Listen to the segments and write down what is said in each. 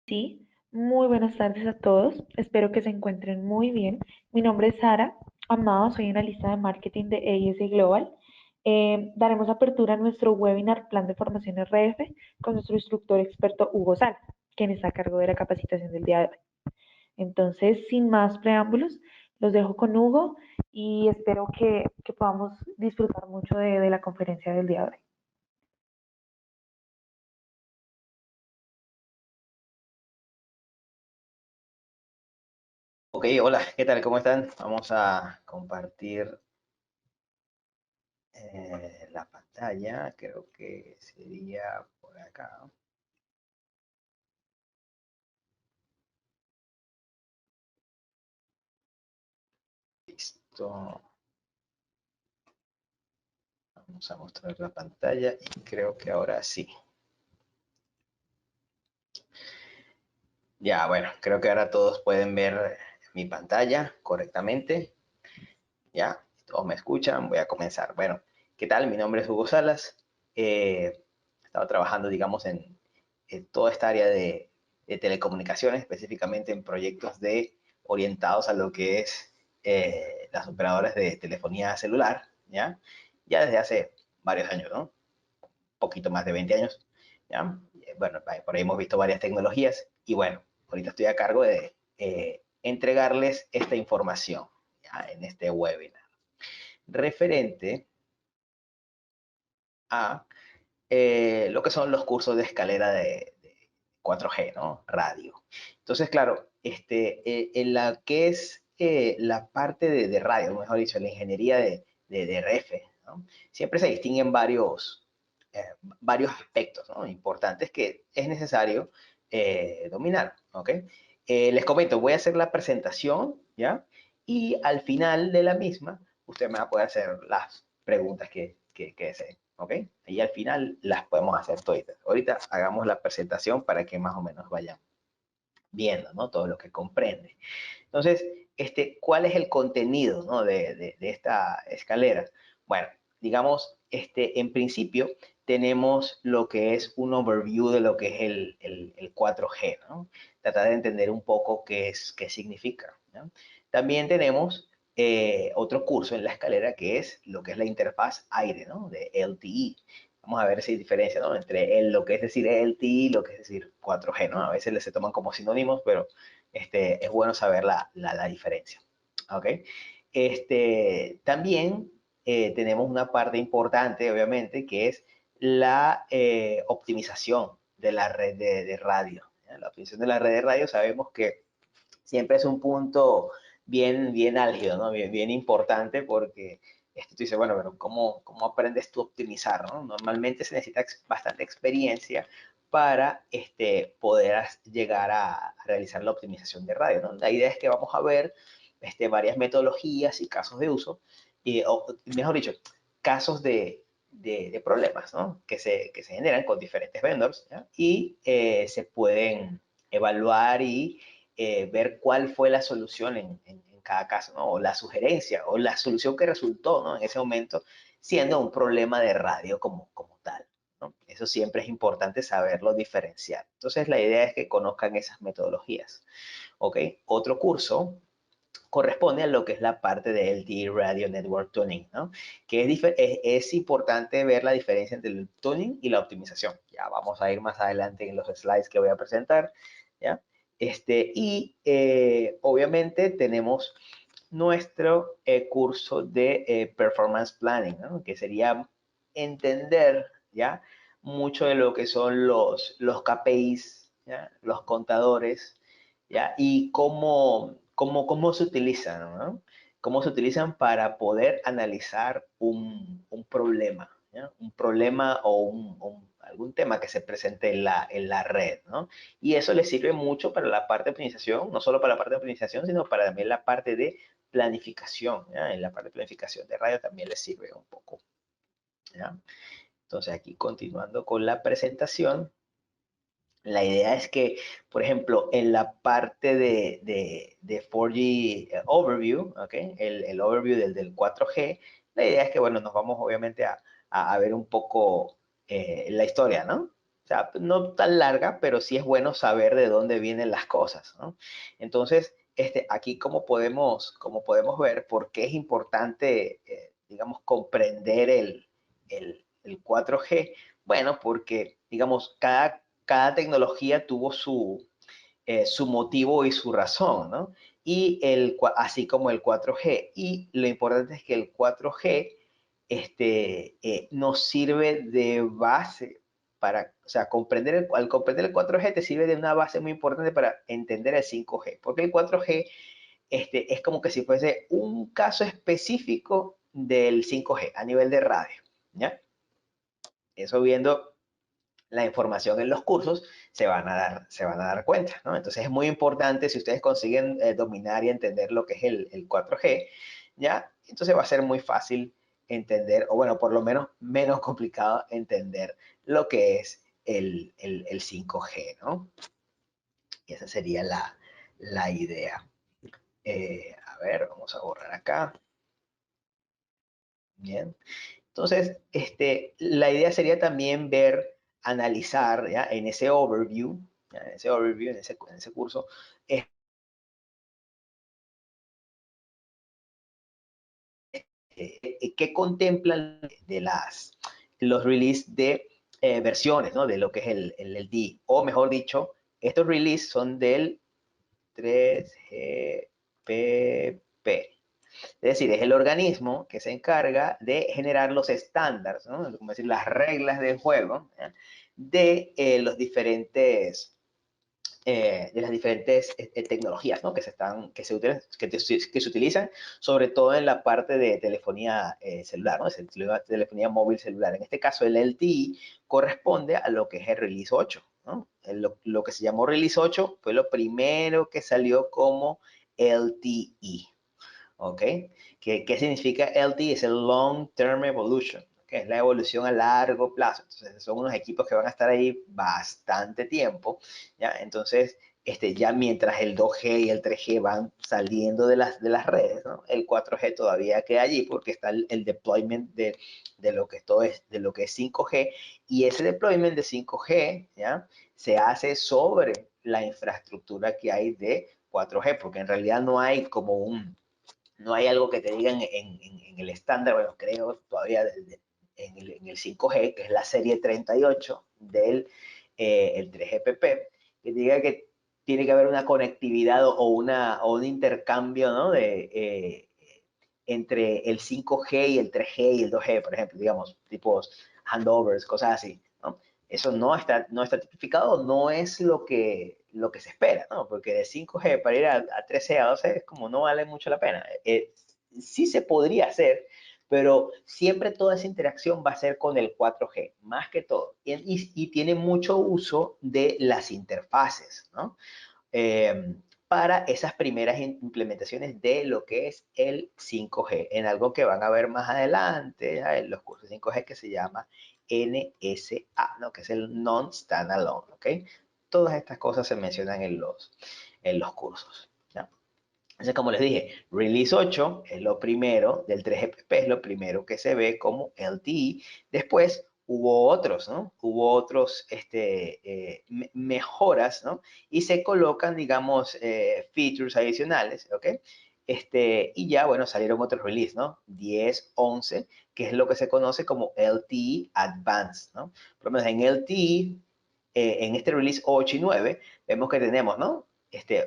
Sí, muy buenas tardes a todos. Espero que se encuentren muy bien. Mi nombre es Sara Amado, soy analista de marketing de AS Global. Daremos apertura a nuestro webinar Plan de Formación RF con nuestro instructor experto Hugo Sal, quien está a cargo de la capacitación del día de hoy. Entonces, sin más preámbulos, los dejo con Hugo y espero que podamos disfrutar mucho de la conferencia del día de hoy. Ok, hola, ¿qué tal? ¿Cómo están? Vamos a compartir la pantalla, creo que sería por acá. Listo. Vamos a mostrar la pantalla y creo que ahora sí. Ya, bueno, creo que ahora todos pueden ver mi pantalla correctamente. Ya, todos me escuchan, voy a comenzar. Bueno, ¿qué tal? Mi nombre es Hugo Salas. He estado trabajando, digamos, en toda esta área de telecomunicaciones, específicamente en proyectos orientados a lo que es las operadoras de telefonía celular, ¿ya? Ya desde hace varios años, ¿no? Poquito más de 20 años, ¿ya? Bueno, por ahí hemos visto varias tecnologías y bueno, ahorita estoy a cargo de entregarles esta información, ¿ya? En este webinar referente a lo que son los cursos de escalera de 4G, ¿no? Radio. Entonces, claro, en la que es la parte de radio, mejor dicho, la ingeniería de RF, ¿no? Siempre se distinguen varios aspectos, ¿no? Importantes que es necesario dominar, ¿ok? Les comento, voy a hacer la presentación, ¿ya? Y al final de la misma, usted me va a poder hacer las preguntas que deseen, ¿ok? Y al final las podemos hacer toditas. Ahorita hagamos la presentación para que más o menos vayan viendo, ¿no? Todo lo que comprende. Entonces, ¿cuál es el contenido, ¿no? de esta escalera? Bueno, digamos, en principio tenemos lo que es un overview de lo que es el 4G, ¿no? Tratar de entender un poco qué significa, ¿no? También tenemos otro curso en la escalera que es lo que es la interfaz aire, ¿no? De LTE. Vamos a ver si hay diferencia, ¿no? Entre lo que es decir LTE y lo que es decir 4G, ¿no? A veces se toman como sinónimos, pero es bueno saber la diferencia. ¿Ok? También tenemos una parte importante, obviamente, que es la optimización de la red de radio. ¿Ya? La optimización de la red de radio sabemos que siempre es un punto bien álgido, ¿no? Bien importante porque tú dices, bueno, pero ¿cómo aprendes tú a optimizar, ¿no? Normalmente se necesita bastante experiencia para poder llegar a realizar la optimización de radio, ¿no? La idea es que vamos a ver varias metodologías y casos de uso, o mejor dicho, casos de problemas, ¿no? Que se generan con diferentes vendors, ¿ya? Y se pueden evaluar y ver cuál fue la solución en cada caso, ¿no? O la sugerencia, o la solución que resultó, ¿no? En ese momento, siendo un problema de radio como tal, ¿no? Eso siempre es importante saberlo diferenciar. Entonces, la idea es que conozcan esas metodologías, ¿ok? Otro curso corresponde a lo que es la parte de LTE Radio Network Tuning, ¿no? Que es importante ver la diferencia entre el tuning y la optimización. Ya vamos a ir más adelante en los slides que voy a presentar, ¿ya? Obviamente tenemos nuestro curso de Performance Planning, ¿no? Que sería entender, ¿ya? Mucho de lo que son los KPIs, ¿ya? Los contadores, ¿ya? Y cómo se utilizan, ¿no? Cómo se utilizan para poder analizar un problema, ¿ya? Un problema o algún tema que se presente en la red, ¿no? Y eso les sirve mucho para la parte de optimización, no solo para la parte de optimización, sino para también la parte de planificación, ¿ya? En la parte de planificación de radio también les sirve un poco, ¿ya? Entonces aquí continuando con la presentación, la idea es que, por ejemplo, en la parte de 4G Overview, ¿okay? El overview del 4G, la idea es que, bueno, nos vamos obviamente a ver un poco la historia, ¿no? O sea, no tan larga, pero sí es bueno saber de dónde vienen las cosas, ¿no? Entonces, aquí como podemos ver por qué es importante, digamos, comprender el 4G. Bueno, porque, digamos, cada tecnología tuvo su motivo y su razón, ¿no? Así como el 4G. Y lo importante es que el 4G nos sirve de base para, o sea, al comprender el 4G te sirve de una base muy importante para entender el 5G, porque el 4G es como que si fuese un caso específico del 5G a nivel de radio, ¿ya? Eso viendo la información en los cursos se van a dar cuenta, ¿no? Entonces es muy importante si ustedes consiguen dominar y entender lo que es el 4G, ¿ya? Entonces va a ser muy fácil entender, o bueno, por lo menos complicado entender lo que es el 5G, ¿no? Y esa sería la idea. A ver, vamos a borrar acá. Bien. Entonces, la idea sería también ver, analizar, ¿ya? En ese overview, ¿ya? En ese curso, qué contemplan los release de versiones, ¿no? De lo que es el LTE, o mejor dicho, estos release son del 3GPP. Es decir, es el organismo que se encarga de generar los estándares, ¿no? Como decir, las reglas del juego, ¿ya? De las diferentes tecnologías, ¿no? que se utilizan, sobre todo en la parte de telefonía celular, ¿no? Telefonía móvil celular. En este caso, el LTE corresponde a lo que es el Release 8, ¿no? Lo que se llamó Release 8 fue lo primero que salió como LTE. ¿Ok? ¿Qué significa LTE? Es el Long Term Evolution, que es la evolución a largo plazo. Entonces, son unos equipos que van a estar ahí bastante tiempo, ¿ya? Entonces, ya mientras el 2G y el 3G van saliendo de las redes, ¿no? El 4G todavía queda allí porque está el deployment de lo que de lo que es 5G, y ese deployment de 5G, ¿ya? Se hace sobre la infraestructura que hay de 4G, porque en realidad no hay algo que te digan en el estándar, bueno, creo todavía en el 5G, que es la serie 38 del el 3GPP, que te diga que tiene que haber una conectividad o un intercambio, ¿no? Entre el 5G y el 3G y el 2G, por ejemplo, digamos, tipos handovers, cosas así, ¿no? Eso no está tipificado, no es lo que se espera, ¿no? Porque de 5G para ir a 13 a 12 es como no vale mucho la pena. Sí se podría hacer, pero siempre toda esa interacción va a ser con el 4G, más que todo. Y tiene mucho uso de las interfaces, ¿no? Para esas primeras implementaciones de lo que es el 5G, en algo que van a ver más adelante, ¿ya? En los cursos 5G, que se llama NSA, ¿no? Que es el Non-Standalone, ¿ok? Todas estas cosas se mencionan en los cursos, ¿ya? Entonces, como les dije, Release 8 es lo primero, del 3GPP es lo primero que se ve como LTE. Después hubo otros, ¿no? Hubo otros mejoras, ¿no? Y se colocan, digamos, features adicionales, ¿ok? Y ya, bueno, salieron otros release, ¿no? 10, 11, que es lo que se conoce como LTE Advanced, ¿no? Por lo menos en LTE, en este release 8 y 9, vemos que tenemos, ¿no?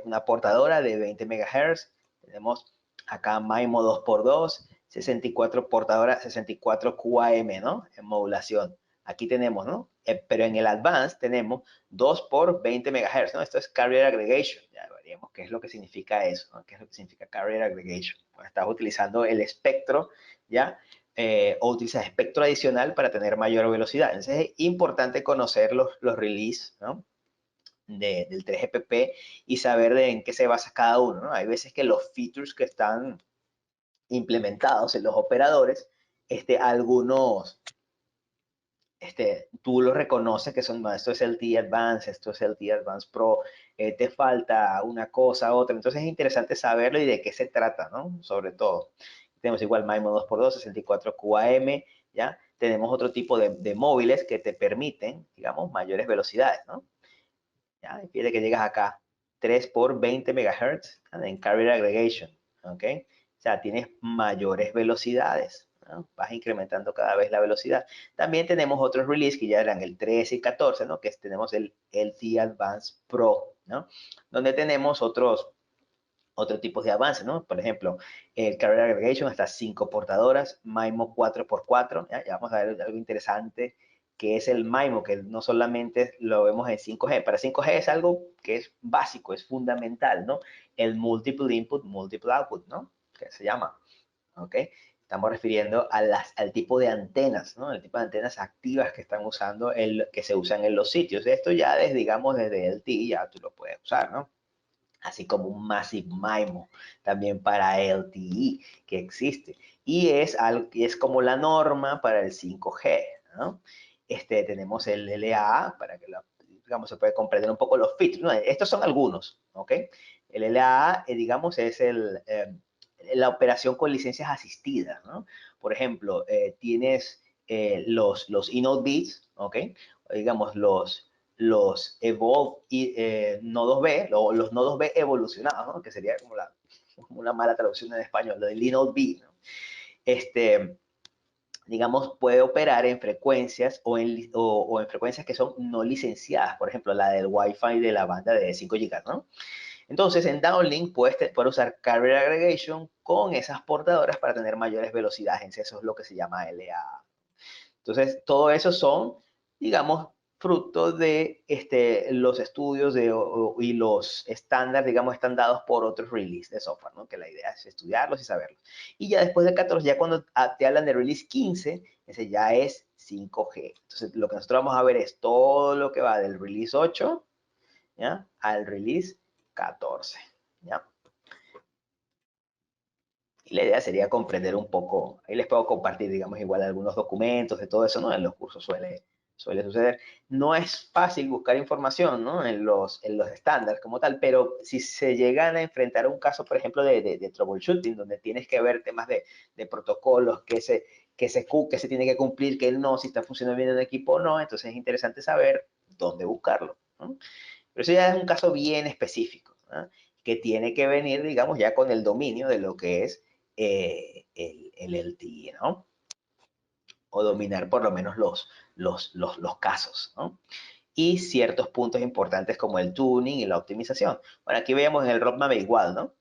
Una portadora de 20 MHz, tenemos acá MIMO 2x2, 64 portadora, 64 QAM, ¿no? En modulación. Aquí tenemos, ¿no? Pero en el Advanced tenemos 2 por 20 MHz, ¿no? Esto es Carrier Aggregation. Ya veríamos qué es lo que significa eso, ¿no? ¿Qué es lo que significa Carrier Aggregation? Pues estás utilizando el espectro, ¿ya? O utilizas espectro adicional para tener mayor velocidad. Entonces es importante conocer los release, ¿no? Del 3GPP y saber en qué se basa cada uno, ¿no? Hay veces que los features que están implementados en los operadores, algunos, tú los reconoces que son, esto es LTE Advanced, esto es LTE Advanced Pro, te falta una cosa, otra. Entonces es interesante saberlo y de qué se trata, ¿no? Sobre todo. Tenemos igual MIMO 2x2, 64 QAM, ¿ya? tenemos otro tipo de móviles que te permiten, digamos, mayores velocidades, ¿no? ¿Ya? Fíjate que llegas acá, 3 por 20 MHz en carrier aggregation, ¿ok? O sea, tienes mayores velocidades, ¿no? Vas incrementando cada vez la velocidad. También tenemos otros release que ya eran el 13 y 14, ¿no? Que tenemos el LTE Advanced Pro, ¿no? Donde tenemos otros tipos de avances, ¿no? Por ejemplo, el Carrier Aggregation hasta 5 portadoras, MIMO 4x4, ¿ya? Ya vamos a ver algo interesante que es el MIMO, que no solamente lo vemos en 5G, para 5G es algo que es básico, es fundamental, ¿no? El Multiple Input, Multiple Output, ¿no? Que se llama, ¿ok? Estamos refiriendo al tipo de antenas, ¿no? El tipo de antenas activas que están usando, que se usan en los sitios. Esto ya, digamos, desde LTE ya tú lo puedes usar, ¿no? Así como un Massive MIMO también para LTE que existe. Y es como la norma para el 5G, ¿no? Tenemos el LAA para que, digamos, se puede comprender un poco los features, ¿no? Estos son algunos, ¿ok? El LAA, digamos, es la operación con licencias asistidas, ¿no? Por ejemplo, tienes los eNode bits, ¿ok? Digamos, los Evolve nodos B, los nodos B evolucionados, ¿no? Que sería como una mala traducción en español, lo del Linode B, ¿no? Digamos, puede operar en frecuencias o en frecuencias que son no licenciadas, por ejemplo, la del Wi-Fi de la banda de 5 GB, ¿no? Entonces, en downlink puedes usar carrier aggregation con esas portadoras para tener mayores velocidades. Eso es lo que se llama LAA. Entonces, todo eso son, digamos, fruto de los estudios y los estándares, digamos, están dados por otros release de software, ¿no? Que la idea es estudiarlos y saberlos. Y ya después del 14, ya cuando te hablan de release 15, ese ya es 5G. Entonces, lo que nosotros vamos a ver es todo lo que va del release 8, ¿ya? Al release 14, ¿ya? Y la idea sería comprender un poco, ahí les puedo compartir, digamos, igual algunos documentos de todo eso, ¿no? En los cursos suele suceder. No es fácil buscar información, ¿no? En los estándares como tal, pero si se llegan a enfrentar a un caso, por ejemplo, de troubleshooting, donde tienes que ver temas de protocolos, que se tiene que cumplir, que no, si está funcionando bien el equipo o no, entonces es interesante saber dónde buscarlo, ¿no? Pero eso ya es un caso bien específico, ¿no? Que tiene que venir, digamos, ya con el dominio de lo que es el LTE, ¿no? O dominar por lo menos los casos, ¿no? Y ciertos puntos importantes como el tuning y la optimización. Bueno, aquí veamos en el roadmap igual, ¿no?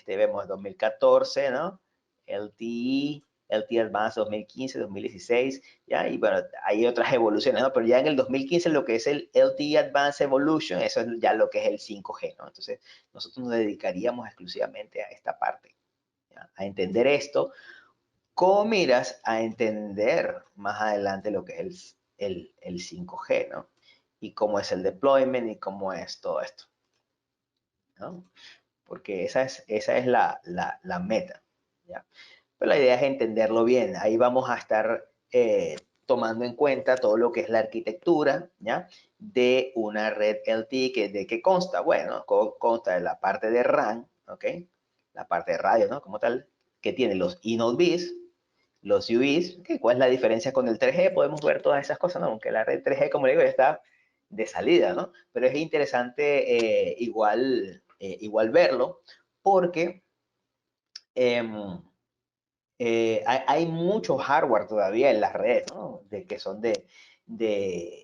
Vemos 2014, ¿no? LTE, LTE Advanced 2015, 2016, ¿ya? Y bueno, hay otras evoluciones, ¿no? Pero ya en el 2015 lo que es el LTE Advanced Evolution, eso es ya lo que es el 5G, ¿no? Entonces, nosotros nos dedicaríamos exclusivamente a esta parte, ¿ya? A entender esto, ¿cómo miras a entender más adelante lo que es el 5G, ¿no? Y cómo es el deployment y cómo es todo esto, ¿no? Porque esa es la meta, ¿ya? Pero la idea es entenderlo bien. Ahí vamos a estar tomando en cuenta todo lo que es la arquitectura, ¿ya? De una red LTE, ¿de qué consta? Bueno, consta de la parte de RAN, ¿ok? La parte de radio, ¿no? Como tal, que tiene los eNode Bs, los UEs, ¿okay? ¿Cuál es la diferencia con el 3G? Podemos ver todas esas cosas, ¿no? Aunque la red 3G, como le digo, ya está de salida, ¿no? Pero es interesante igual verlo porque hay mucho hardware todavía en las redes, ¿no? Que son de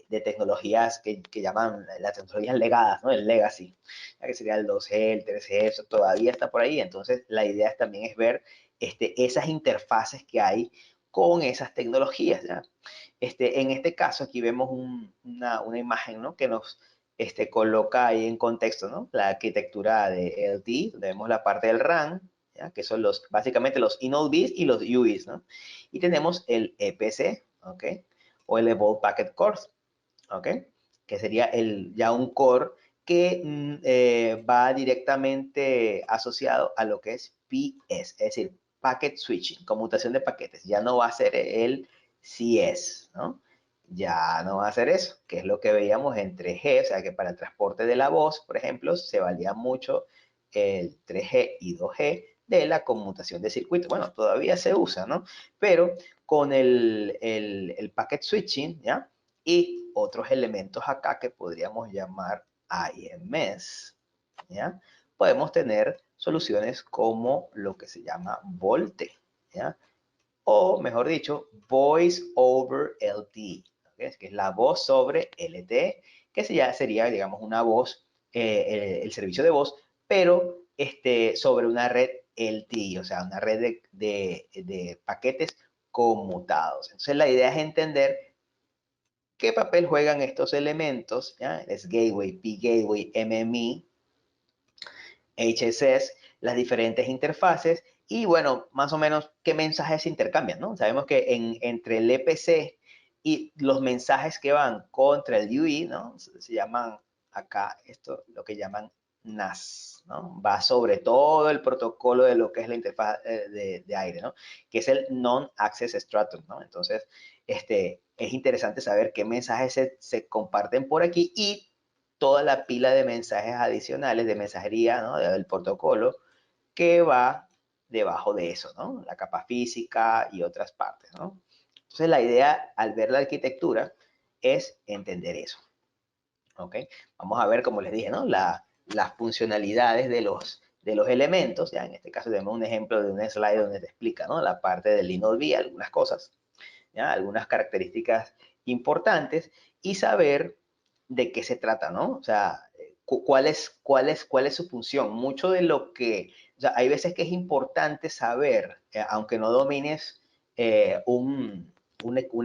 tecnologías que llaman las tecnologías legadas, ¿no? El legacy, ya que sería el 2G, el 3G, eso todavía está por ahí. Entonces, la idea también es ver esas interfaces que hay con esas tecnologías, ¿ya? En este caso, aquí vemos una imagen, ¿no? Que nos coloca ahí en contexto, ¿no? La arquitectura de LTE, donde vemos la parte del RAN, ¿ya? Que son básicamente los eNode Bs y los UEs, ¿no? Y tenemos el EPC, ¿ok? O el Evolved Packet Core, ¿ok? Que sería ya un core que va directamente asociado a lo que es PS, es decir, Packet Switching, conmutación de paquetes. Ya no va a ser el CS, ¿no? Ya no va a ser eso, que es lo que veíamos en 3G, o sea que para el transporte de la voz, por ejemplo, se valía mucho el 3G y 2G, de la conmutación de circuitos. Bueno, todavía se usa, ¿no? Pero con el packet switching, ¿ya? Y otros elementos acá que podríamos llamar IMS, ¿ya? Podemos tener soluciones como lo que se llama VoLTE, ¿ya? O mejor dicho, Voice over LTE, ¿okay? Que es la voz sobre LTE, que ya sería, digamos, una voz, el servicio de voz, pero sobre una red LTE, o sea, una red de paquetes conmutados. Entonces, la idea es entender qué papel juegan estos elementos, ¿ya? Es Gateway, P-Gateway, MMI, HSS, las diferentes interfaces y bueno, más o menos qué mensajes se intercambian, ¿no? Sabemos que entre el EPC y los mensajes que van contra el UE, ¿no? Se llaman acá esto lo que llaman NAS, ¿no? Va sobre todo el protocolo de lo que es la interfaz de aire, ¿no? Que es el Non-Access Stratum, ¿no? Entonces, es interesante saber qué mensajes se comparten por aquí y toda la pila de mensajes adicionales de mensajería, ¿no? Del protocolo que va debajo de eso, ¿no? La capa física y otras partes, ¿no? Entonces la idea al ver la arquitectura es entender eso, ¿ok? Vamos a ver, como les dije, ¿no? Las funcionalidades de los elementos, ya en este caso tenemos un ejemplo de un slide donde te explica, ¿no? La parte del Linode, algunas cosas, ¿ya? Algunas características importantes y saber de qué se trata, ¿no? O sea, cuál es su función. Mucho de lo que, o sea, hay veces que es importante saber, aunque no domines un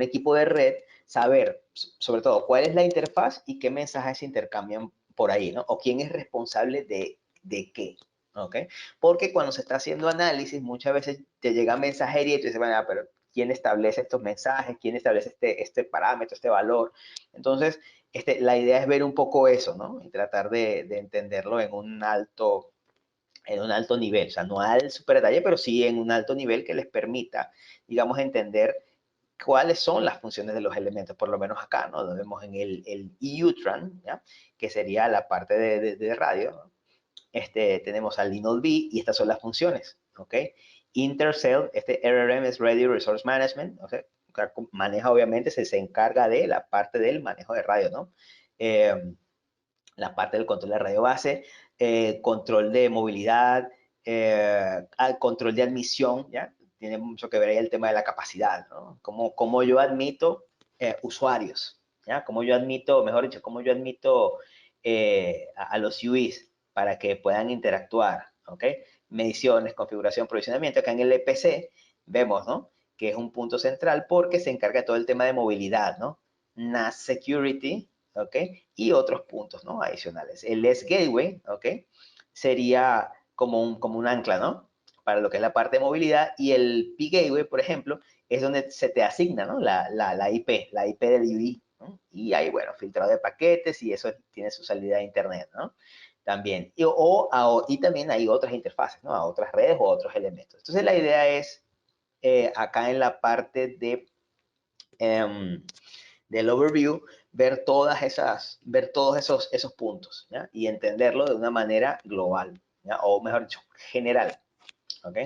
equipo de red, saber sobre todo cuál es la interfaz y qué mensajes se intercambian por ahí, ¿no? O quién es responsable de qué. ¿Ok? Porque cuando se está haciendo análisis, muchas veces te llega mensajería y tú dices, bueno, pero ¿quién establece estos mensajes? ¿Quién establece este parámetro, este valor? Entonces, la idea es ver un poco eso, ¿no? Y tratar de entenderlo en un alto nivel, o sea, no al super detalle, pero sí en un alto nivel que les permita, digamos, entender cuáles son las funciones de los elementos, por lo menos acá, ¿no? Lo vemos en el EUTRAN, ¿ya? Que sería la parte de radio, ¿no? Tenemos al Linode B y estas son las funciones, ¿ok? Intercell, RRM es Radio Resource Management, ¿ok? Maneja obviamente, se encarga de la parte del manejo de radio, ¿no? La parte del control de radio base, control de movilidad, control de admisión, ¿ya? Tiene mucho que ver ahí el tema de la capacidad, ¿no? Cómo yo admito usuarios, ¿ya? Cómo yo admito, mejor dicho, cómo yo admito a los UIs para que puedan interactuar, ¿ok? Mediciones, configuración, provisionamiento. Acá en el EPC vemos, ¿no? Que es un punto central porque se encarga de todo el tema de movilidad, ¿no? NAS Security, ¿ok? Y otros puntos, ¿no? Adicionales. El S Gateway, ¿ok? Sería como un ancla, ¿no? Para lo que es la parte de movilidad. Y el P Gateway, por ejemplo, es donde se te asigna, ¿no? La IP del UI, ¿no? Y hay, bueno, filtrado de paquetes y eso tiene su salida a internet, ¿no? También. Y también hay otras interfaces, ¿no? A otras redes o otros elementos. Entonces la idea es, acá en la parte del overview, ver todos esos puntos, ¿ya? Y entenderlo de una manera global, ¿ya? O mejor dicho, general, ¿ok?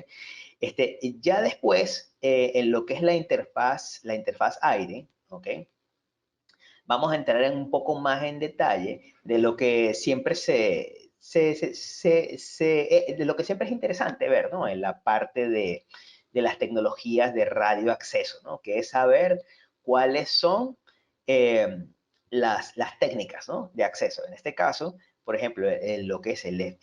Ya después, en lo que es la interfaz aire, ¿ok? Vamos a entrar en un poco más en detalle de lo que siempre de lo que siempre es interesante ver, ¿no? En la parte de las tecnologías de radio acceso, ¿no? Que es saber cuáles son eh, las técnicas, ¿no? De acceso. En este caso, por ejemplo, en lo que es el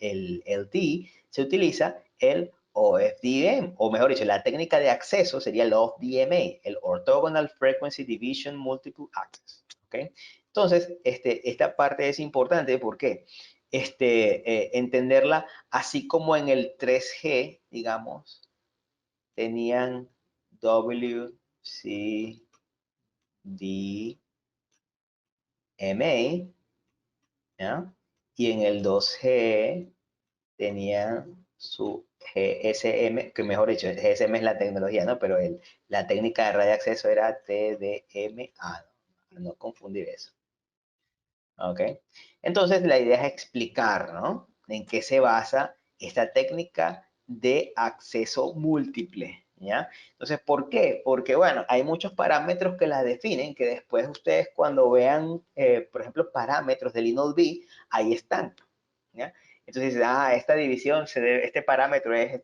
LTE, se utiliza el OFDM, o mejor dicho, la técnica de acceso sería el OFDMA, el Orthogonal Frequency Division Multiple Access. ¿Okay? Entonces, esta parte es importante porque entenderla, así como en el 3G, digamos, tenían WCDMA, ¿ya? Y en el 2G tenían su GSM, que mejor dicho, el GSM es la tecnología, ¿no? Pero la técnica de radio acceso era TDMA, ¿no? No confundir eso. ¿Ok? Entonces la idea es explicar, ¿no? En qué se basa esta técnica de acceso múltiple, ¿ya? Entonces, ¿por qué? Porque, bueno, hay muchos parámetros que la definen, que después ustedes cuando vean, por ejemplo, parámetros del InnoDB, ahí están, ¿ya? Entonces, esta división, este parámetro es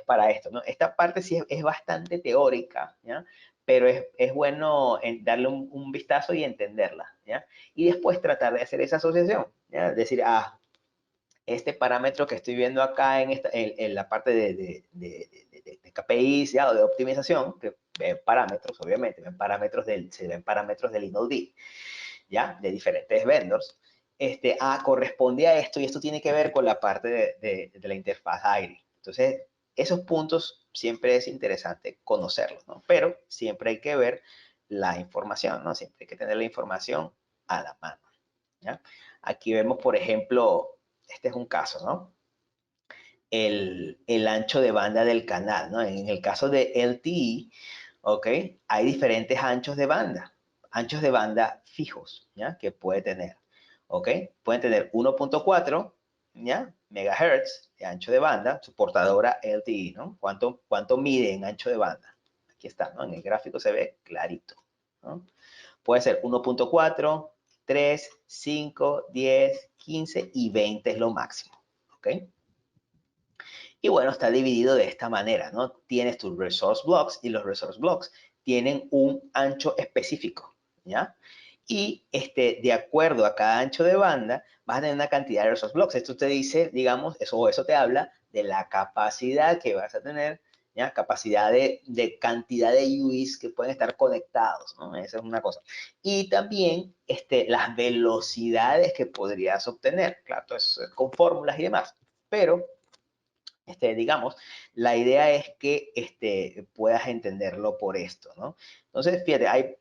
para esto, ¿no? Esta parte sí es bastante teórica, ¿ya? Pero es bueno darle un vistazo y entenderla, ¿ya? Y después tratar de hacer esa asociación, ¿ya? Decir, este parámetro que estoy viendo acá en la parte de KPIs, ¿ya? O de optimización, que ven parámetros, obviamente, se ven parámetros del InnoD, ¿ya? De diferentes vendors. Corresponde a esto y esto tiene que ver con la parte de la interfaz AIRI. Entonces, esos puntos siempre es interesante conocerlos, ¿no? Pero siempre hay que ver la información, ¿no? Siempre hay que tener la información a la mano, ¿ya? Aquí vemos, por ejemplo, este es un caso, ¿no? El ancho de banda del canal, ¿no? En el caso de LTE, ¿ok? Hay diferentes anchos de banda fijos, ¿ya? Que puede tener, ¿ok? Pueden tener 1.4, ¿ya? Megahertz de ancho de banda, su portadora LTE, ¿no? ¿Cuánto mide en ancho de banda? Aquí está, ¿no? En el gráfico se ve clarito, ¿no? Puede ser 1.4, 3, 5, 10, 15 y 20 es lo máximo, ¿ok? Y bueno, está dividido de esta manera, ¿no? Tienes tus resource blocks y los resource blocks tienen un ancho específico, ¿ya? Y de acuerdo a cada ancho de banda, vas a tener una cantidad de resource blocks. Esto te dice, digamos, eso te habla de la capacidad que vas a tener, ¿ya? Capacidad de cantidad de UIs que pueden estar conectados, ¿no? Esa es una cosa. Y también las velocidades que podrías obtener, claro, todo eso es con fórmulas y demás, pero digamos, la idea es que puedas entenderlo por esto, ¿no? Entonces, fíjate,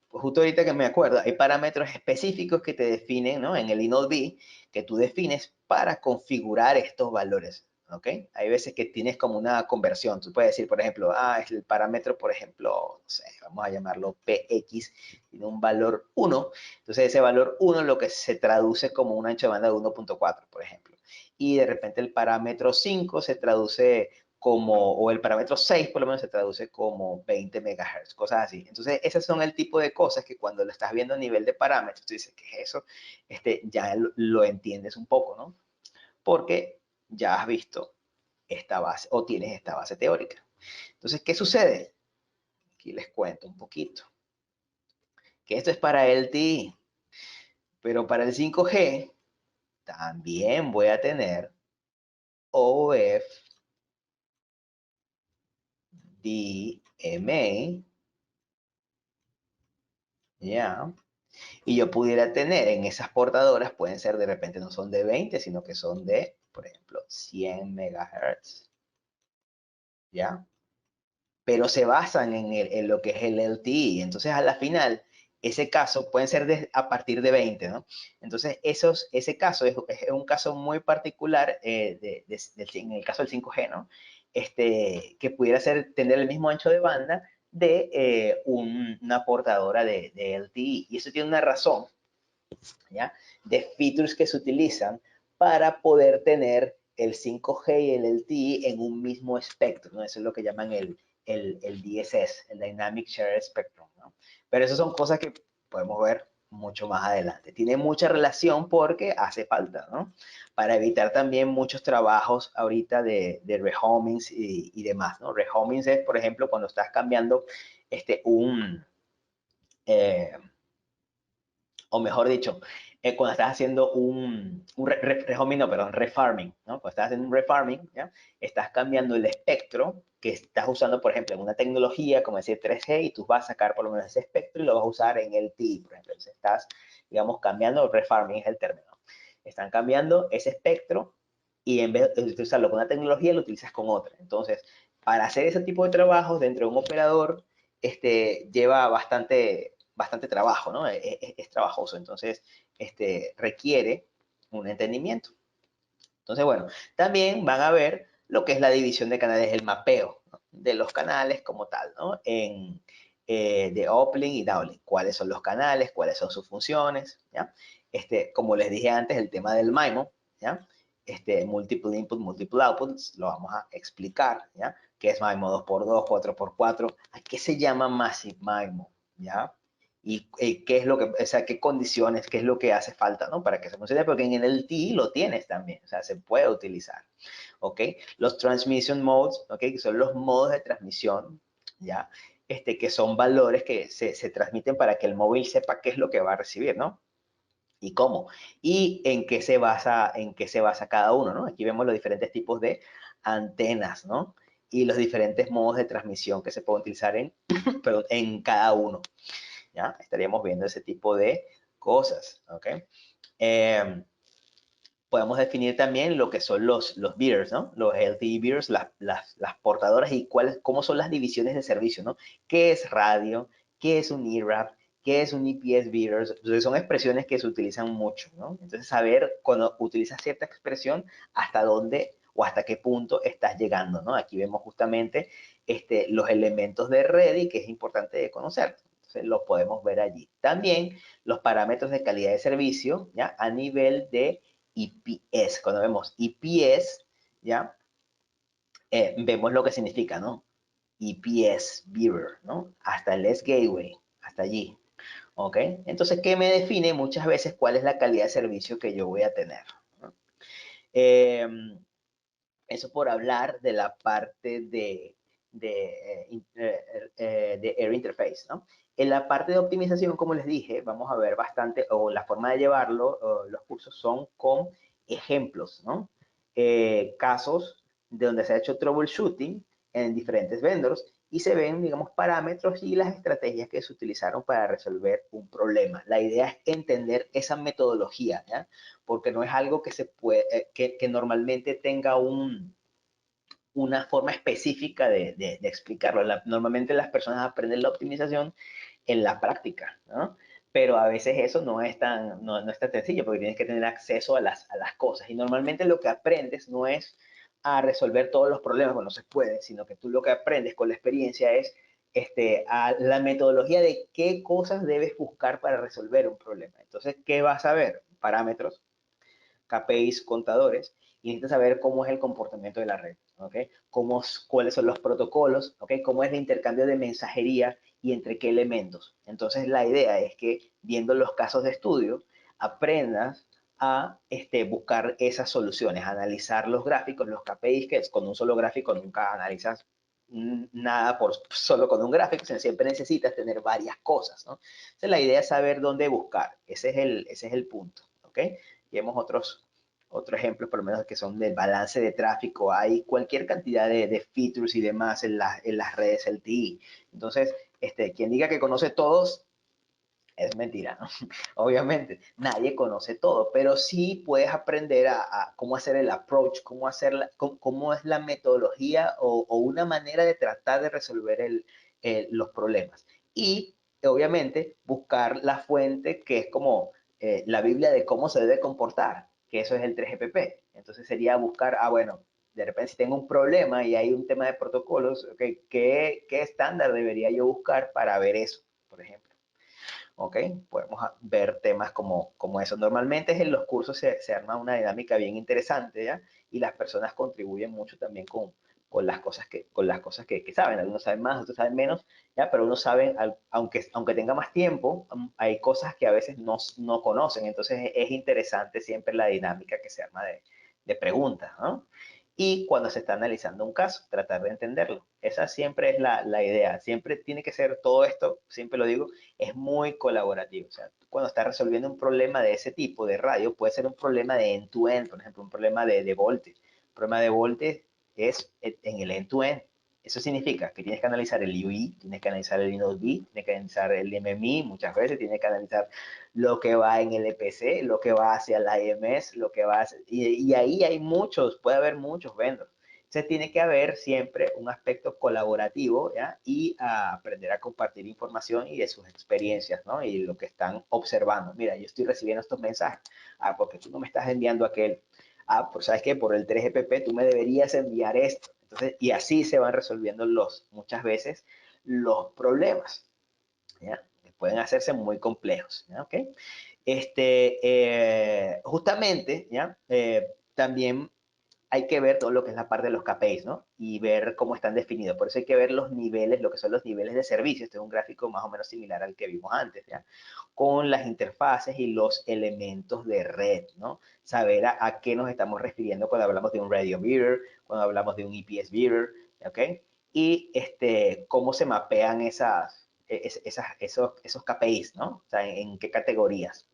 justo ahorita que me acuerdo, hay parámetros específicos que te definen, ¿no? En el InnoDB, que tú defines para configurar estos valores, ¿ok? Hay veces que tienes como una conversión. Tú puedes decir, por ejemplo, es el parámetro, por ejemplo, no sé, vamos a llamarlo PX, tiene un valor 1. Entonces, ese valor 1 lo que se traduce como un ancho de banda de 1.4, por ejemplo, y de repente el parámetro 5 se traduce como, o el parámetro 6 por lo menos se traduce como 20 MHz, cosas así. Entonces, esos son el tipo de cosas que cuando lo estás viendo a nivel de parámetros, tú dices, ¿qué es eso? Ya lo entiendes un poco, ¿no? Porque ya has visto esta base o tienes esta base teórica. Entonces, ¿qué sucede? Aquí les cuento un poquito. Que esto es para el LTE, pero para el 5G también voy a tener OF DMA, ¿ya? Y yo pudiera tener en esas portadoras, pueden ser de repente no son de 20, sino que son de, por ejemplo, 100 megahertz, ¿ya? Pero se basan en lo que es el LTE. Entonces, a la final, ese caso pueden ser a partir de 20, ¿no? Entonces, ese caso es un caso muy particular en el caso del 5G, ¿no? Que pudiera tener el mismo ancho de banda de una portadora de LTE. Y eso tiene una razón, ¿ya? De features que se utilizan para poder tener el 5G y el LTE en un mismo espectro, ¿no? Eso es lo que llaman el DSS, el Dynamic Shared Spectrum, ¿no? Pero eso son cosas que podemos ver mucho más adelante. Tiene mucha relación porque hace falta, ¿no? Para evitar también muchos trabajos ahorita de rehomings y demás, ¿no? Rehomings es, por ejemplo, cuando estás cambiando eh, o mejor dicho, cuando estás haciendo rehoming, no, perdón, refarming, ¿no? Cuando estás haciendo un refarming, ¿ya? Estás cambiando el espectro que estás usando, por ejemplo, en una tecnología como decir 3G y tú vas a sacar por lo menos ese espectro y lo vas a usar en el TI, por ejemplo. Entonces estás, digamos, cambiando, refarming es el término. Están cambiando ese espectro y en vez de utilizarlo con una tecnología, lo utilizas con otra. Entonces, para hacer ese tipo de trabajos dentro de un operador, lleva bastante trabajo, ¿no? Es trabajoso, entonces requiere un entendimiento. Entonces, bueno, también van a ver lo que es la división de canales, el mapeo, ¿no? De los canales como tal, ¿no? De uplink y downlink, cuáles son los canales, cuáles son sus funciones, ¿ya? Como les dije antes, el tema del MIMO, ¿ya? multiple input, multiple outputs, lo vamos a explicar, ¿ya? ¿Qué es MIMO 2x2, 4x4? ¿A qué se llama Massive MIMO? ¿Ya? Y qué es lo que, o sea, qué condiciones, qué es lo que hace falta, ¿no? Para que se funcione, porque en el LTE lo tienes también, o sea, se puede utilizar, ¿ok? Los transmission modes, ¿ok? Que son los modos de transmisión, ¿ya? Que son valores que se transmiten para que el móvil sepa qué es lo que va a recibir, ¿no? Y cómo, y en qué se basa cada uno, ¿no? Aquí vemos los diferentes tipos de antenas, ¿no? Y los diferentes modos de transmisión que se pueden utilizar en, perdón, en cada uno, ¿ya? Estaríamos viendo ese tipo de cosas, ¿ok? Podemos definir también lo que son los beaters, ¿no? Los LTE beaters, las portadoras y cómo son las divisiones de servicio, ¿no? ¿Qué es radio? ¿Qué es un eRAP? ¿Qué es un EPS beaters? Entonces son expresiones que se utilizan mucho, ¿no? Entonces saber cuando utilizas cierta expresión hasta dónde o hasta qué punto estás llegando, ¿no? Aquí vemos justamente los elementos de Ready que es importante de conocer. Entonces lo podemos ver allí. También los parámetros de calidad de servicio, ¿ya? A nivel de IPS. Cuando vemos IPS, ¿ya? Vemos lo que significa, ¿no? IPS Bearer, ¿no? Hasta el S Gateway, hasta allí, ¿ok? Entonces, ¿qué me define muchas veces cuál es la calidad de servicio que yo voy a tener? ¿No? Eh, Eso por hablar de la parte de Air Interface, ¿no? En la parte de optimización, como les dije, vamos a ver bastante, o la forma de llevarlo, los cursos son con ejemplos, ¿no? Casos de donde se ha hecho troubleshooting en diferentes vendors y se ven, digamos, parámetros y las estrategias que se utilizaron para resolver un problema. La idea es entender esa metodología, ¿ya? Porque no es algo que se puede, que normalmente tenga una forma específica de explicarlo. Normalmente las personas aprenden la optimización en la práctica, ¿no? Pero a veces eso no es tan sencillo porque tienes que tener acceso a las cosas. Y normalmente lo que aprendes no es a resolver todos los problemas, bueno, no se puede, sino que tú lo que aprendes con la experiencia es a la metodología de qué cosas debes buscar para resolver un problema. Entonces, ¿qué vas a ver? Parámetros, KPIs, contadores, y necesitas saber cómo es el comportamiento de la red, ¿ok? Cuáles son los protocolos, ¿ok? Cómo es el intercambio de mensajería y entre qué elementos. Entonces, la idea es que, viendo los casos de estudio, aprendas a buscar esas soluciones, analizar los gráficos, los KPIs, que es con un solo gráfico nunca analizas nada solo con un gráfico, siempre necesitas tener varias cosas, ¿no? Entonces, la idea es saber dónde buscar, ese es el punto, ¿ok? Y vemos otros ejemplos, por lo menos, que son del balance de tráfico. Hay cualquier cantidad de features y demás en las redes LTE. Entonces, quien diga que conoce todos, es mentira, ¿no? Obviamente, nadie conoce todo, pero sí puedes aprender a cómo hacer el approach, cómo es la metodología o una manera de tratar de resolver los problemas. Y, obviamente, buscar la fuente que es como la Biblia de cómo se debe comportar, que eso es el 3GPP. Entonces sería buscar, bueno, de repente si tengo un problema y hay un tema de protocolos, okay, ¿qué estándar debería yo buscar para ver eso, por ejemplo? ¿Ok? Podemos ver temas como eso. Normalmente en los cursos se arma una dinámica bien interesante, ¿ya? Y las personas contribuyen mucho también con las cosas que saben. Algunos saben más, otros saben menos, ¿ya? Pero uno sabe, aunque tenga más tiempo, hay cosas que a veces no conocen. Entonces es interesante siempre la dinámica que se arma de preguntas, ¿no? Y cuando se está analizando un caso, tratar de entenderlo. Esa siempre es la idea. Siempre tiene que ser todo esto, siempre lo digo, es muy colaborativo. O sea, cuando estás resolviendo un problema de ese tipo de radio, puede ser un problema de end-to-end, por ejemplo, un problema de voltage. Un problema de voltage es en el end-to-end. Eso significa que tienes que analizar el UI, tienes que analizar el Linux B, tienes que analizar el MMI, muchas veces tienes que analizar lo que va en el EPC, lo que va hacia la IMS, lo que va hacia, y ahí hay muchos, puede haber muchos vendors. Entonces tiene que haber siempre un aspecto colaborativo, ¿ya? Y a aprender a compartir información y de sus experiencias, ¿no? Y lo que están observando. Mira, yo estoy recibiendo estos mensajes. Porque tú no me estás enviando aquel. Pues sabes que por el 3GPP tú me deberías enviar esto. Entonces, y así se van resolviendo muchas veces los problemas, ¿ya? Pueden hacerse muy complejos, ¿ya? ¿Ok? Justamente, ¿ya? también hay que ver todo lo que es la parte de los KPIs, ¿no? Y ver cómo están definidos. Por eso hay que ver los niveles, lo que son los niveles de servicio. Este es un gráfico más o menos similar al que vimos antes, ¿ya? Con las interfaces y los elementos de red, ¿no? Saber a qué nos estamos refiriendo cuando hablamos de un radio mirror, cuando hablamos de un EPS mirror, ¿ok? Y cómo se mapean esos KPIs, ¿no? O sea, en qué categorías.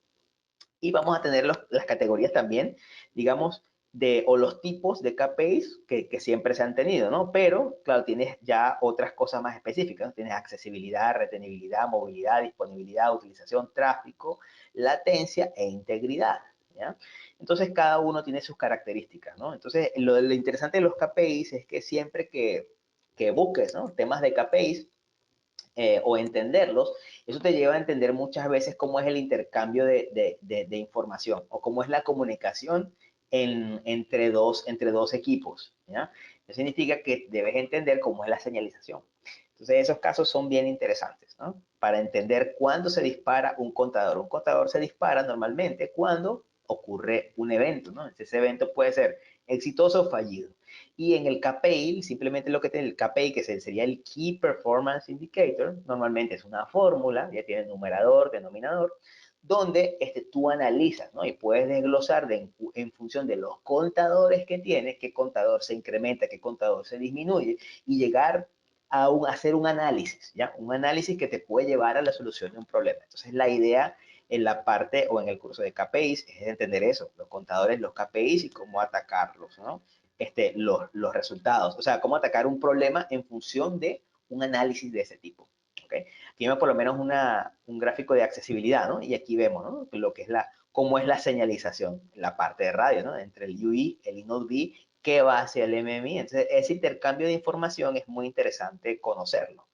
Y vamos a tener las categorías también, digamos, o los tipos de KPIs que siempre se han tenido, ¿no? Pero, claro, tienes ya otras cosas más específicas, ¿no? Tienes accesibilidad, retenibilidad, movilidad, disponibilidad, utilización, tráfico, latencia e integridad, ¿ya? Entonces, cada uno tiene sus características, ¿no? Entonces, lo interesante de los KPIs es que siempre que busques, ¿no? Temas de KPIs, o entenderlos, eso te lleva a entender muchas veces cómo es el intercambio de información o cómo es la comunicación entre dos equipos, ¿ya? Eso significa que debes entender cómo es la señalización. Entonces, esos casos son bien interesantes, ¿no? Para entender cuándo se dispara un contador. Un contador se dispara normalmente cuando ocurre un evento, ¿no? Ese evento puede ser exitoso o fallido. Y en el KPI, simplemente lo que tiene el KPI, que sería el Key Performance Indicator, normalmente es una fórmula, ya tiene numerador, denominador, donde tú analizas, ¿no? Y puedes desglosar en función de los contadores que tienes, qué contador se incrementa, qué contador se disminuye, y llegar hacer un análisis, ¿ya? Un análisis que te puede llevar a la solución de un problema. Entonces, la idea en la parte o en el curso de KPIs es entender eso, los contadores, los KPIs y cómo atacarlos, ¿no? Los resultados, o sea, cómo atacar un problema en función de un análisis de ese tipo. ¿Okay? Aquí vemos por lo menos un gráfico de accesibilidad, ¿no? Y aquí vemos, ¿no? Lo que es cómo es la señalización, la parte de radio, ¿no? Entre el UI, el InnodeB, que va hacia el MMI. Entonces, ese intercambio de información es muy interesante conocerlo,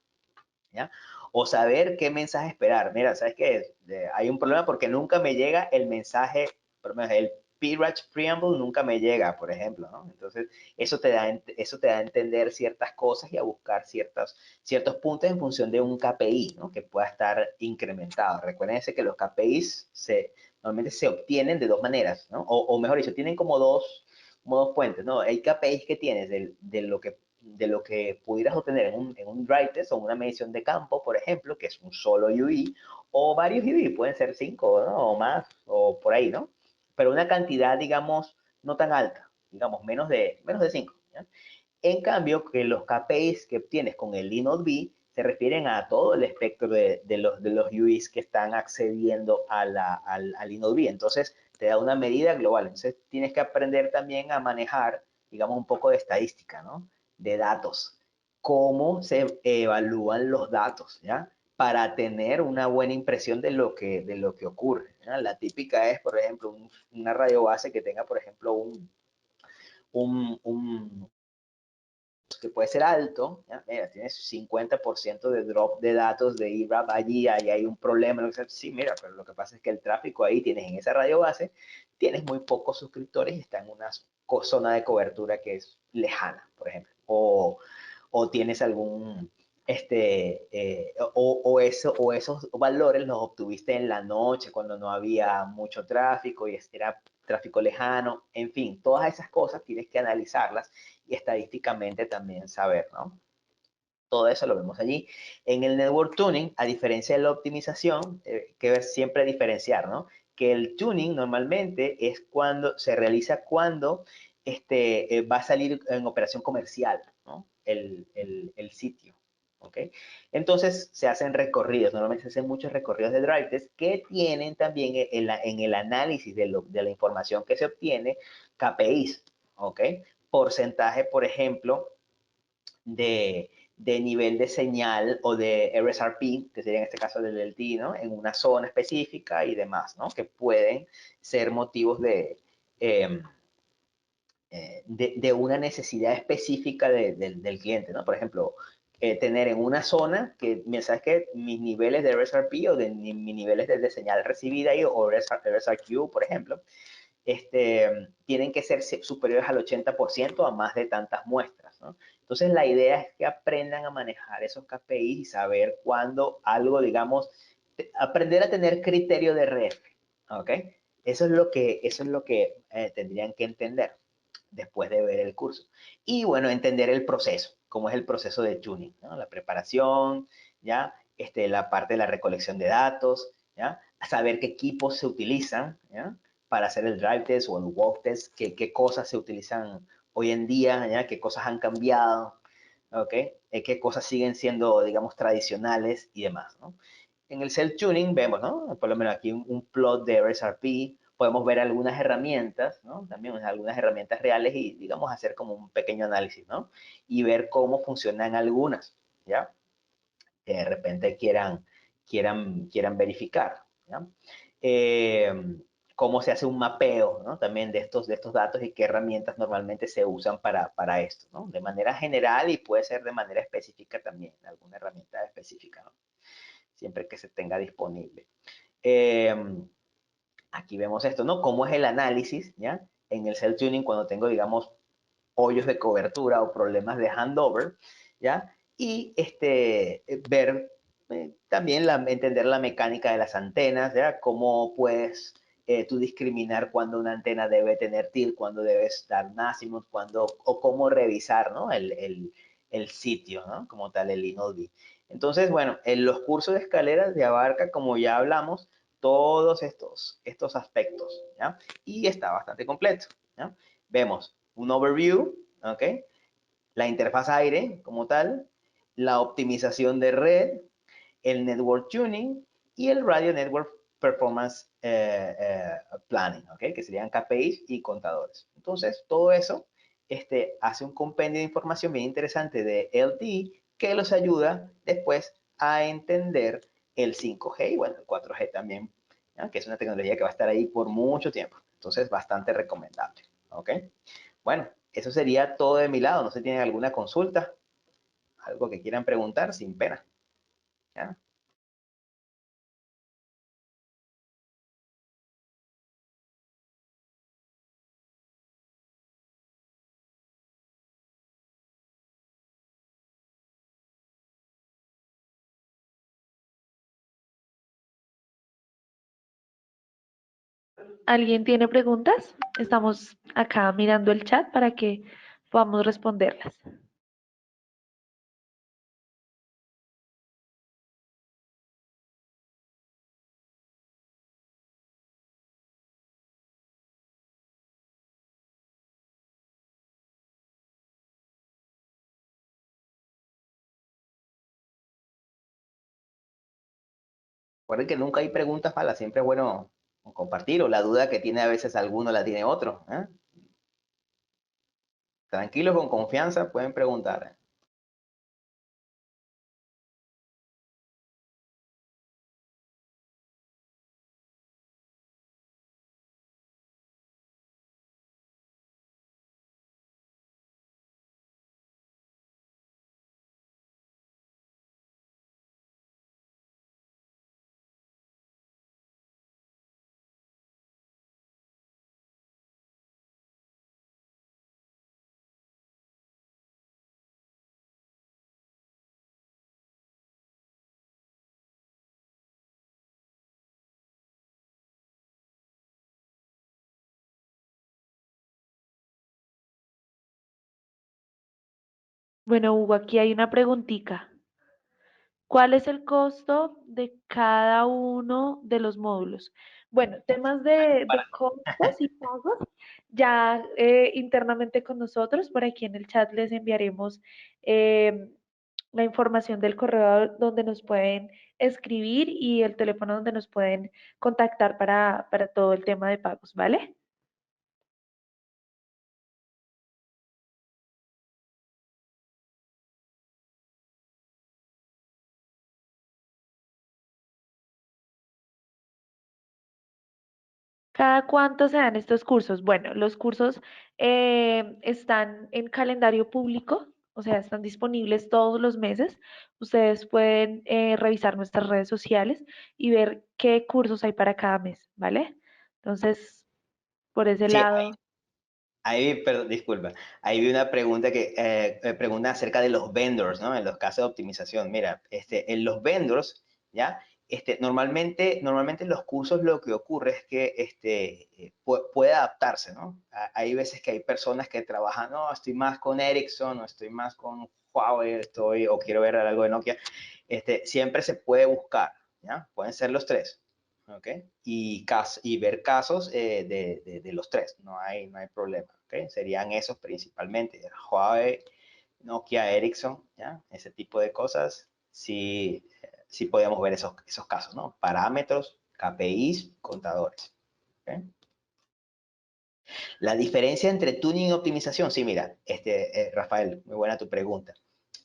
¿ya? O saber qué mensaje esperar. Mira, ¿sabes qué? Hay un problema porque nunca me llega el mensaje, por ejemplo, el PRACH Preamble nunca me llega, por ejemplo, ¿no? Entonces, eso te da a entender ciertas cosas y a buscar ciertos puntos en función de un KPI, ¿no? Que pueda estar incrementado. Recuérdense que los KPIs normalmente se obtienen de dos maneras, ¿no? O mejor dicho, tienen como dos puentes, ¿no? Hay KPIs que tienes de lo que pudieras obtener en un drive test o una medición de campo, por ejemplo, que es un solo UI, o varios UI, pueden ser 5, ¿no? O más, o por ahí, ¿no? Pero una cantidad, digamos, no tan alta, digamos, menos de 5. ¿Ya? En cambio, que los KPIs que obtienes con el InnodeB se refieren a todo el espectro de los UIs que están accediendo al InnodeB. Entonces, te da una medida global. Entonces, tienes que aprender también a manejar, digamos, un poco de estadística, ¿no? De datos. Cómo se evalúan los datos, ¿ya? Para tener una buena impresión de lo que ocurre. ¿Ya? La típica es, por ejemplo, una radio base que tenga, por ejemplo, un que puede ser alto, ¿ya? Mira, tienes 50% de drop de datos de ERAP allí, ahí hay un problema, sí, mira, pero lo que pasa es que el tráfico ahí tienes en esa radio base, tienes muy pocos suscriptores y está en una zona de cobertura que es lejana, por ejemplo, o tienes algún, o esos valores los obtuviste en la noche cuando no había mucho tráfico y era tráfico lejano, en fin, todas esas cosas tienes que analizarlas y estadísticamente también saber, ¿no? Todo eso lo vemos allí. En el network tuning, a diferencia de la optimización, que siempre diferenciar, ¿no? Que el tuning normalmente es cuando se realiza cuando va a salir en operación comercial, ¿no? El sitio. ¿Ok? Entonces se hacen recorridos, normalmente se hacen muchos recorridos de drive test que tienen también en el análisis de la información que se obtiene KPIs, ¿ok? Porcentaje, por ejemplo, de nivel de señal o de RSRP, que sería en este caso del LT, ¿no? En una zona específica y demás, ¿no? Que pueden ser motivos eh, de una necesidad específica del cliente, ¿no? Por ejemplo, tener en una zona que, ¿sabes qué? Mis niveles de RSRP o mis niveles de señal recibida o RSRQ, por ejemplo, tienen que ser superiores al 80% a más de tantas muestras, ¿no? Entonces, la idea es que aprendan a manejar esos KPIs y saber cuándo algo, digamos, aprender a tener criterio de red, ¿ok? Eso es lo que tendrían que entender después de ver el curso. Y bueno, entender el proceso, cómo es el proceso de tuning, ¿no? La preparación, ¿ya? La parte de la recolección de datos, ¿ya? Saber qué equipos se utilizan, ¿ya? Para hacer el drive test o el walk test, qué cosas se utilizan hoy en día, ¿ya? Qué cosas han cambiado, ¿ok? Qué cosas siguen siendo, digamos, tradicionales y demás, ¿no? En el Self Tuning vemos, ¿no? Por lo menos aquí un plot de RSRP, podemos ver algunas herramientas, ¿no? También algunas herramientas reales y, digamos, hacer como un pequeño análisis, ¿no? Y ver cómo funcionan algunas, ¿ya? Que de repente quieran verificar, ¿ya? Eh, cómo se hace un mapeo, ¿no? También de estos datos y qué herramientas normalmente se usan para esto, ¿no? De manera general y puede ser de manera específica también, alguna herramienta específica, ¿no? Siempre que se tenga disponible. Eh, aquí vemos esto, ¿no? Cómo es el análisis, ¿ya? En el cell tuning cuando tengo, digamos, hoyos de cobertura o problemas de handover, ¿ya? Y ver también entender la mecánica de las antenas, ¿ya? Cómo puedes tú discriminar cuándo una antena debe tener tilt, cuándo debes dar máximos, cuándo, o cómo revisar, ¿no? El sitio, ¿no? Como tal, el InnoD. Entonces, bueno, en los cursos de escaleras de abarca, como ya hablamos, todos estos aspectos, ¿ya? Y está bastante completo, ¿ya? Vemos un overview, ¿ok? La interfaz aire como tal, la optimización de red, el network tuning y el radio network performance planning, ¿ok? Que serían KPIs y contadores. Entonces, todo eso hace un compendio de información bien interesante de LTE que los ayuda después a entender el 5G y bueno, el 4G también, ¿ya? Que es una tecnología que va a estar ahí por mucho tiempo. Entonces, bastante recomendable, ¿ok? Bueno, eso sería todo de mi lado. No sé si tienen alguna consulta, algo que quieran preguntar, sin pena, ¿ya? ¿Alguien tiene preguntas? Estamos acá mirando el chat para que podamos responderlas. Recuerden que nunca hay preguntas malas, siempre es bueno compartir o la duda que tiene a veces alguno la tiene otro, ¿eh? Tranquilos, con confianza, pueden preguntar. Bueno, Hugo, aquí hay una preguntita. ¿Cuál es el costo de cada uno de los módulos? Bueno, temas de costos y pagos, ya internamente con nosotros, por aquí en el chat les enviaremos eh, la información del correo donde nos pueden escribir y el teléfono donde nos pueden contactar para todo el tema de pagos, ¿vale? ¿Cada cuánto se dan estos cursos? Bueno, los cursos están en calendario público, o sea, están disponibles todos los meses. Ustedes pueden revisar nuestras redes sociales y ver qué cursos hay para cada mes, ¿vale? Entonces, por ese Sí, lado, ahí, perdón, disculpa, ahí vi una pregunta que pregunta acerca de los vendors, ¿no? En los casos de optimización. Mira, en los vendors, ¿ya? normalmente los cursos lo que ocurre es que puede adaptarse, ¿no? Hay veces que hay personas que trabajan, no, estoy más con Ericsson, o estoy más con Huawei, o quiero ver algo de Nokia. Siempre se puede buscar, ¿ya? Pueden ser los tres, ¿ok? Y ver casos de los tres, no hay problema, ¿ok? Serían esos principalmente, Huawei, Nokia, Ericsson, ¿ya? Ese tipo de cosas, sí, sí podemos ver esos casos, ¿no? Parámetros, KPIs, contadores. ¿Okay? La diferencia entre tuning y optimización, sí, mira, Rafael, muy buena tu pregunta.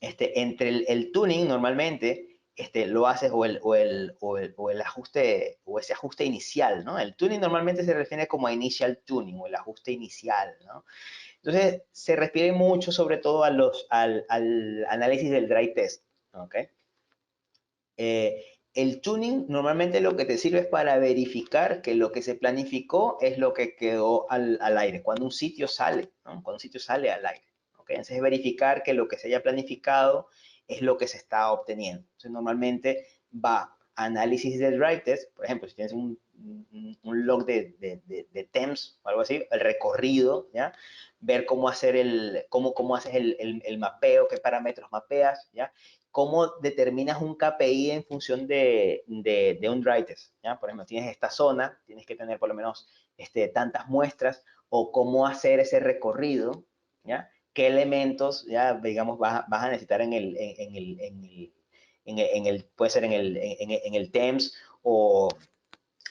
Entre el tuning normalmente lo haces o el ajuste o ese ajuste inicial, ¿no? El tuning normalmente se refiere como a initial tuning o el ajuste inicial, ¿no? Entonces, se refiere mucho sobre todo al análisis del dry test, ¿ok? El tuning normalmente lo que te sirve es para verificar que lo que se planificó es lo que quedó al aire, cuando un sitio sale, ¿no? Cuando un sitio sale al aire. ¿Okay? Entonces es verificar que lo que se haya planificado es lo que se está obteniendo. Entonces normalmente va análisis del dry test, por ejemplo, si tienes un log de temps o algo así, el recorrido, ¿ya? Ver cómo hacer cómo haces el mapeo, qué parámetros mapeas, ¿ya? Cómo determinas un KPI en función de un dry test, ¿ya? Por ejemplo, tienes esta zona, tienes que tener por lo menos tantas muestras, o cómo hacer ese recorrido, ¿ya? ¿Qué elementos, ya, digamos, vas a necesitar puede ser en el TEMS u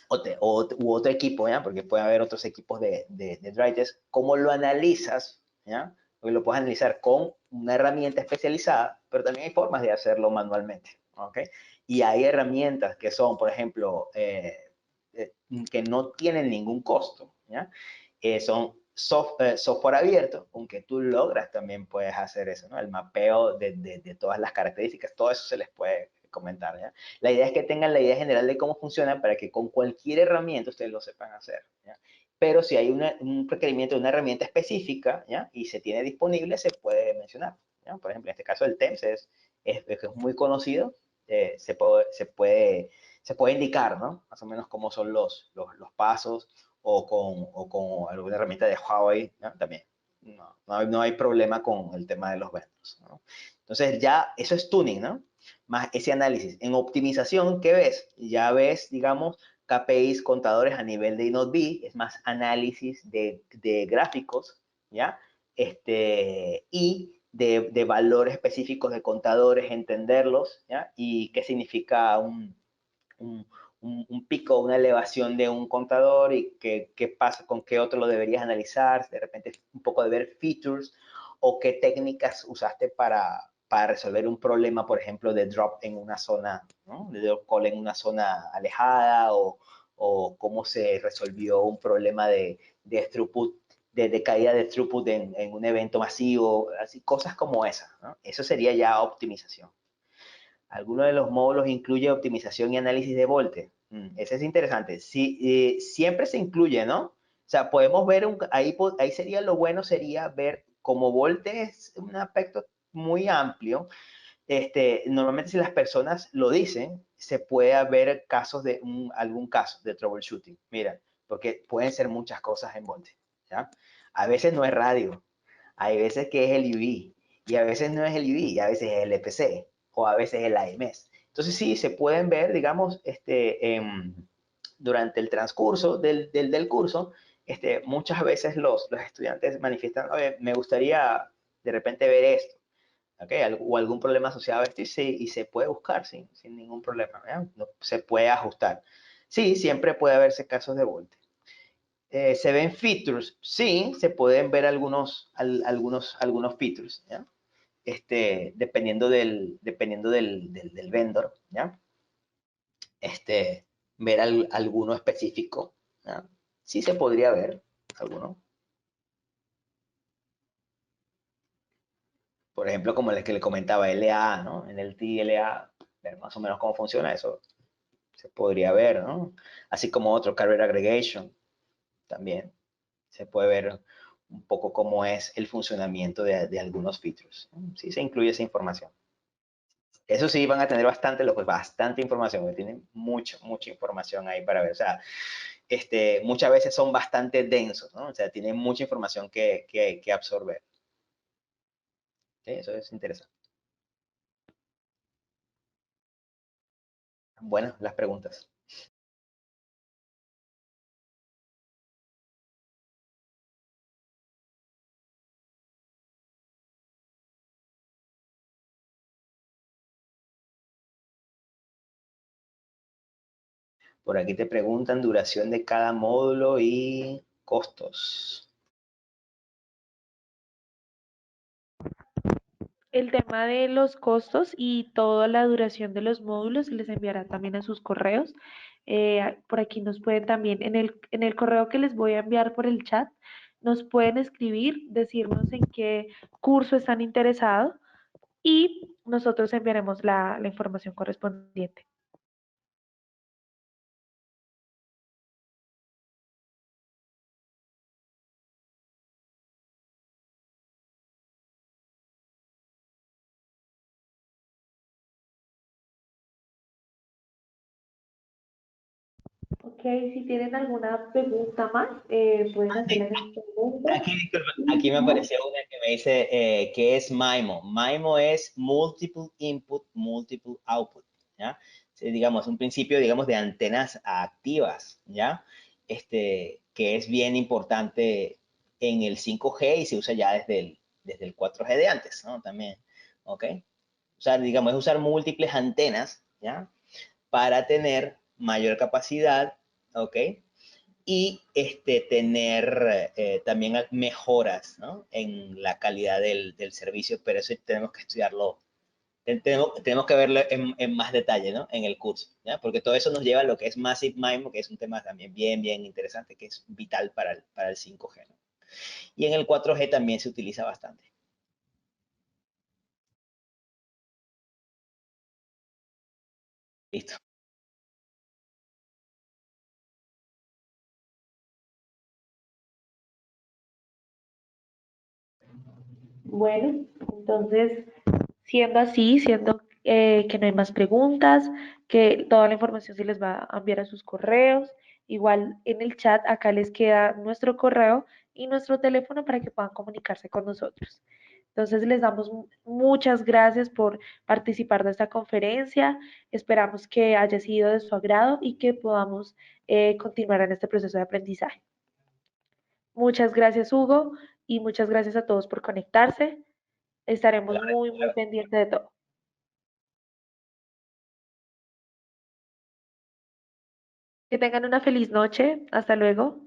otro equipo, ¿ya? Porque puede haber otros equipos de dry test. ¿Cómo lo analizas, ¿ya? Porque lo puedes analizar con una herramienta especializada, pero también hay formas de hacerlo manualmente, ¿ok? Y hay herramientas que son, por ejemplo, que no tienen ningún costo, ¿ya? Son software abierto, aunque tú logras también puedes hacer eso, ¿no? El mapeo de todas las características, todo eso se les puede comentar, ¿ya? La idea es que tengan la idea general de cómo funciona para que con cualquier herramienta ustedes lo sepan hacer, ¿ya? Pero si hay un requerimiento de una herramienta específica, ¿ya? Y se tiene disponible, se puede mencionar, ¿ya? Por ejemplo, en este caso el TEMS es muy conocido, se puede indicar, ¿no? Más o menos cómo son los pasos, o con alguna herramienta de Huawei, ¿no? También. No hay problema con el tema de los vendors, ¿no? Entonces ya eso es tuning, ¿no? Más ese análisis. En optimización, ¿qué ves? Ya ves, digamos, KPIs, contadores a nivel de InnoDB, es más análisis de gráficos, ¿ya? Y de valores específicos de contadores, entenderlos, ¿ya? Y qué significa un, un pico, una elevación de un contador, y qué pasa, con qué otro lo deberías analizar, de repente un poco de ver features, o qué técnicas usaste para resolver un problema, por ejemplo, de drop en una zona, ¿no? De drop call en una zona alejada, o cómo se resolvió un problema de throughput, de caída de throughput en un evento masivo, así, cosas como esas, ¿no? Eso sería ya optimización. ¿Alguno de los módulos incluye optimización y análisis de Volte? Ese es interesante. Sí, siempre se incluye, ¿no? O sea, podemos ver, ahí sería lo bueno, sería ver como Volte es un aspecto muy amplio. Normalmente si las personas lo dicen, se puede ver casos algún caso de troubleshooting. Mira, porque pueden ser muchas cosas en Volte, ¿ya? A veces no es radio, hay veces que es el UV, y a veces no es el UV, y a veces es el EPC, o a veces el AMS. Entonces sí, se pueden ver, digamos, durante el transcurso del curso, muchas veces los estudiantes manifiestan, oye, me gustaría de repente ver esto, ¿okay? O algún problema asociado a esto, y se puede buscar sin ningún problema, ¿ya? No, se puede ajustar. Sí, siempre puede haberse casos de volte. ¿Se ven features? Sí, se pueden ver algunos features, ¿ya? Dependiendo del vendor, ¿ya? Ver alguno específico, ¿ya? Sí se podría ver alguno. Por ejemplo, como el que le comentaba, LA, ¿no? En el TLA, ver más o menos cómo funciona eso, se podría ver, ¿no? Así como otro, Carrier Aggregation, también se puede ver un poco cómo es el funcionamiento de algunos features. Sí se incluye esa información. Eso sí, van a tener bastante, pues, bastante información, porque tienen mucha información ahí para ver. O sea, muchas veces son bastante densos, ¿no? O sea, tienen mucha información que absorber. Sí, eso es interesante. Buenas las preguntas. Por aquí te preguntan duración de cada módulo y costos. El tema de los costos y toda la duración de los módulos se les enviará también a sus correos. Por aquí nos pueden también, en el correo que les voy a enviar por el chat, nos pueden escribir, decirnos en qué curso están interesados y nosotros enviaremos la información correspondiente. Ok, si tienen alguna pregunta más, pueden hacerla en este momento. Aquí, disculpa, Y aquí me no, apareció una que me dice que es MIMO. MIMO es Multiple Input, Multiple Output, ¿ya? Sí, digamos, un principio, digamos, de antenas activas, ¿ya? Que es bien importante en el 5G y se usa ya desde el 4G de antes, ¿no? También, ¿ok? Usar, digamos, es usar múltiples antenas, ¿ya? Para tener mayor capacidad, ¿ok? Y tener también mejoras, ¿no? En la calidad del servicio, pero eso tenemos que estudiarlo, tenemos que verlo en más detalle, ¿no? En el curso, ¿ya? Porque todo eso nos lleva a lo que es Massive MIMO, que es un tema también bien interesante, que es vital para el 5G, ¿no? Y en el 4G también se utiliza bastante. Listo. bueno, entonces, siendo así, siendo que no hay más preguntas, que toda la información se les va a enviar a sus correos, igual en el chat acá les queda nuestro correo y nuestro teléfono para que puedan comunicarse con nosotros. Entonces les damos muchas gracias por participar de esta conferencia. Esperamos que haya sido de su agrado y que podamos continuar en este proceso de aprendizaje. Muchas gracias, Hugo, y muchas gracias a todos por conectarse. Estaremos muy pendientes de todo. Que tengan una feliz noche. Hasta luego.